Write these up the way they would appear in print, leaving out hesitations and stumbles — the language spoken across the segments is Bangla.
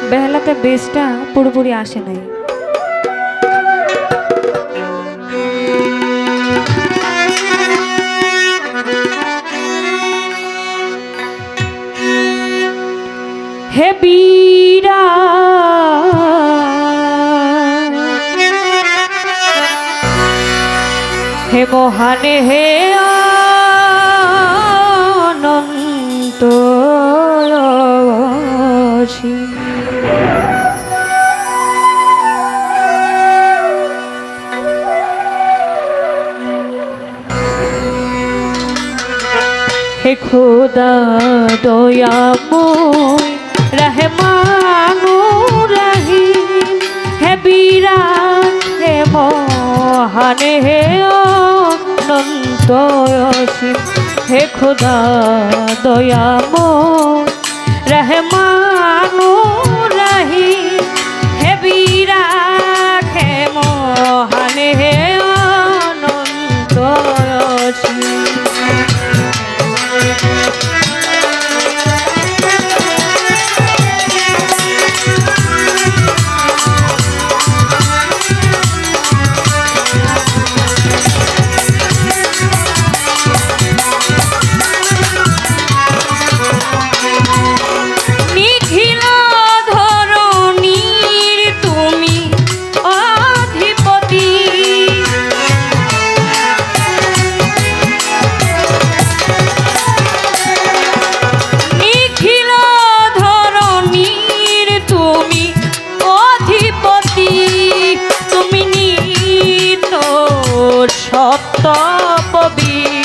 বেহালাতে বেসটা পুরোপুরি আসে নাই। হে বীরা হে মহানে হে অনন্ত হে খোদা দয়াময় রহমানু রহিম হে বিরাট হে মহান হে অনন্ত অসীম হে খোদা দয়াময় রহমানু রহিম হে বিরাট হে মহান হে অনন্ত অসীম।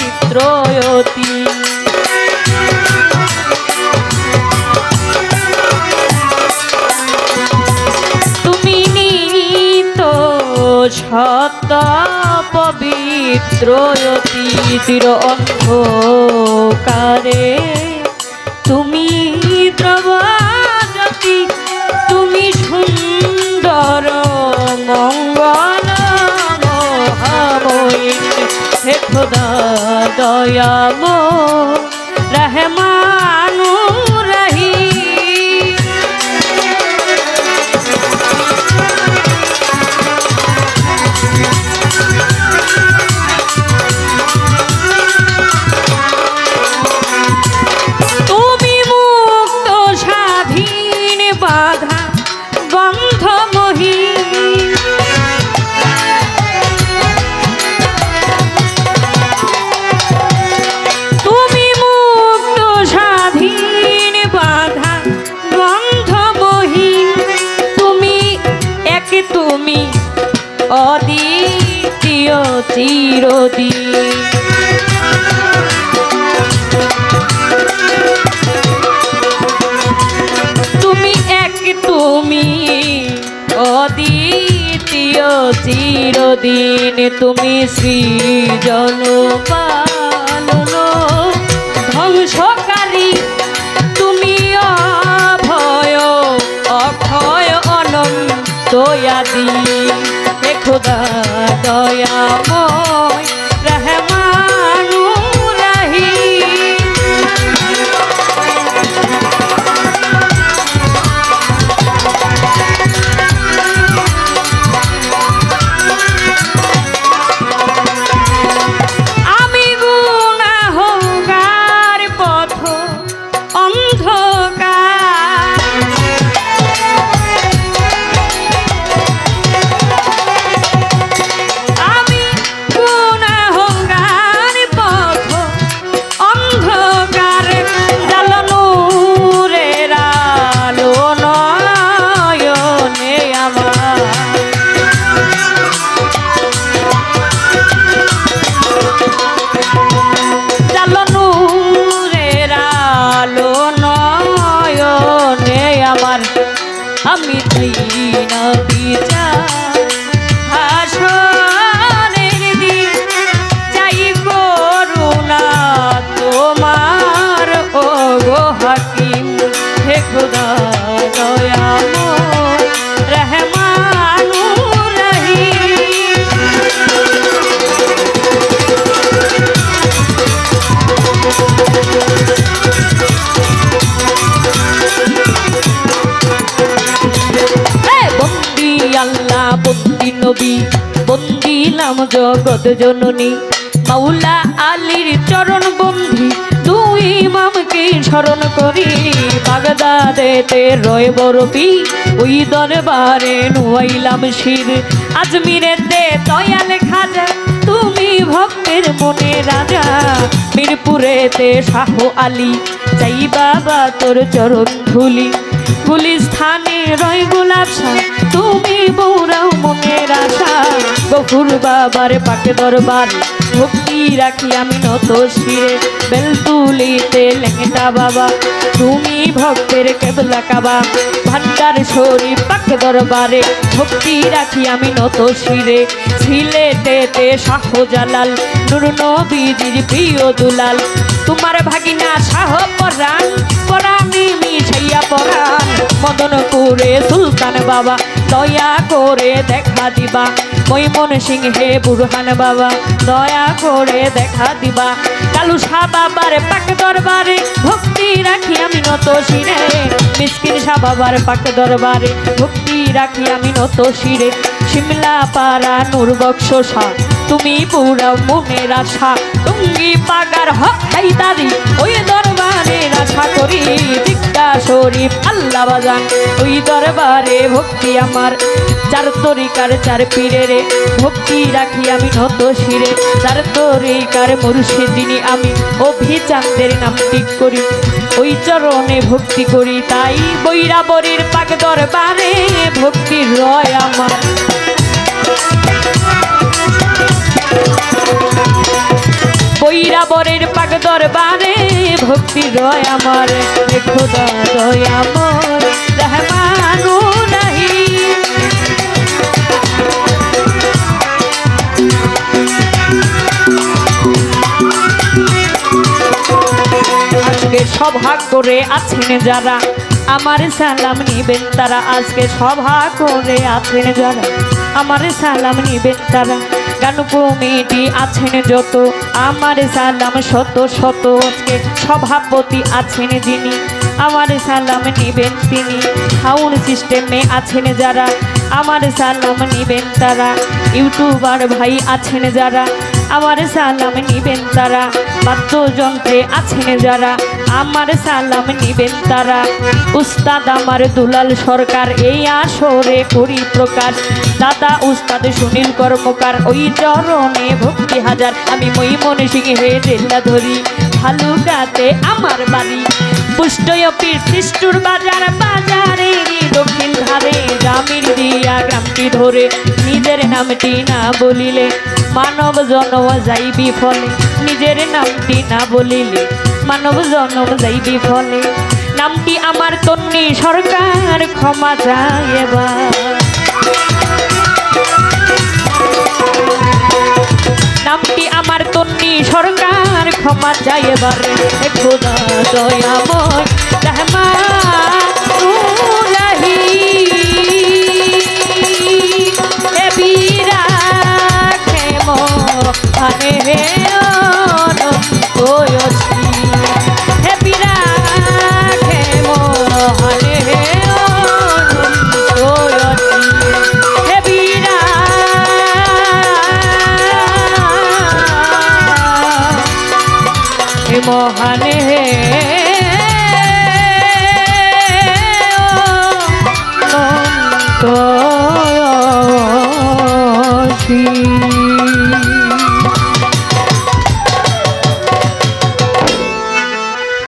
পবিত্রয়তি তুমি নিত সত্য পবিত্রয়তি চির অন্ধকারে তুমি প্রভাজ্যোতি তুমি সুন্দর মঙ্গল মহাময়ী হে খোদা দয়াময় রহমানু রহিম তুমি মুক্ত স্বাধীন বাধা বন্ধমহীন তুমি অদ্বিতীয় চিরদিন তুমি এক তুমি অদ্বিতীয় চিরদিন তুমি সৃজন পালন ধ্বংসকারী তুমি অভয় অক্ষয় অনন্ত দয়াদি হে খোদা দয়াময় রহমানু রহিম আমি গুনাহগার পথ অন্ধকার আমি ইমাম জগৎ জননী মাওলা আলীর চরণ বন্ধি দুই ইমামকে স্মরণ করি বাগদাদেতে রয় বরফি ওই দরবারে নুয়াইলাম শির আজমিরেতে দয়াল খাজা তুমি ভক্তের মনে রাজা মিরপুরেতে শাহ আলী চাই বাবা তোর চরণ ধুলি গুলিস্থানে রয় গোলাপ শাহ তুমি বৌরাও মনের আশা গফুর বাবার পাকে দরবার ভক্তি রাখি আমি নত শিরে বেলতুলিতে লেঙ্গটা বাবা তুমি ভক্তের কেবলা কাবা ভান্ডার শরীফ পাকে দরবারে ভক্তি রাখি আমি নত শিরে সিলেটেতে শাহজালাল নূর নবীজির প্রিয় দুলাল তোমার ভাগিনা শাহ পরাণ পরাণে মিশাইয়া পরাণ মদন করে সুলতান বাবা দয়া করে দেখা দিবা মৈমন সিংহে বুরহান বাবা দয়া করে দেখা দিবা কালু শাহ বাবার পাক দরবারে ভক্তি রাখি আমি নত শিরে মিসকিন শাহ বাবার পাক দরবারে ভক্তি রাখি আমি নত শিরে শিমলা পাড়া নূর বক্স শাহ তুমি পুরা মনের আশা টুঙ্গি পাগার হক হাইদারি ওই দরবারে আশা করি দিকটা শরীফ আল্লাহ বাজান ওই দরবারে ভক্তি আমার চার তরিকার চার পীরের ভক্তি রাখি আমি নত শিরে চার তরিকার মুর্শিদিনী আমি অভিচাঁদের নাম ঠিক করি ওই চরণে ভক্তি করি তাই বৈরাবরীর পাক দরবারে ভক্তির রয় আমার বৈরাবরের পাক দরবারে ভক্তি রয় আমার খোদা দয়াময় রহমানু নাহি আজকে সভা করে আছেন যারা আমার সালাম নিবেন তারা আজকে সভা করে আছেন যারা আমার সালাম নিবেন তারা গান কমিটি আছেন যত আমার সালাম শত শত আজকে সভাপতি আছেন যিনি আমার সালাম নিবেন তিনি সাউন্ড সিস্টেমে আছেন যারা আমার সালাম নিবেন তারা ইউটিউবার ভাই আছেন যারা আমার সালাম নিবেন তারা বাদ্যযন্ত্রে আছেন যারা আমার সালাম নিবেন তারা উস্তাদ আমার দুলাল সরকার এই আসরে করি প্রকাশ দাদা উস্তাদ সুনীল কর্মকার ওই চরণে ভক্তি হাজার আমি মৈমন সিংহে জেলা ধরি ভালুকাতে আমার বাড়ি পুষ্টয়পীর সৃষ্টুর বাজার বাজারে দক্ষিণ ধারে গ্রামীণ দিয়া গ্রামটি ধরে নিজের নামটি না বলিলে মানব জন্ম যাইবি ফলে নিজের নামটি না বলিলে মানব জন্ম যাইবি ফলে নামটি আমার তন্নি সরকার ক্ষমা চায় এবার নামটি আমার তন্নি সরকার ক্ষমা চায় এবার খোদা দয়াময় রহমানুল্লাহি এ বীরা খেমো আনে হে অনন্তয়সী হে বীরা খেমো আনে হে অনন্তয়সী হে বীরা মহানে হে অনন্তয়সী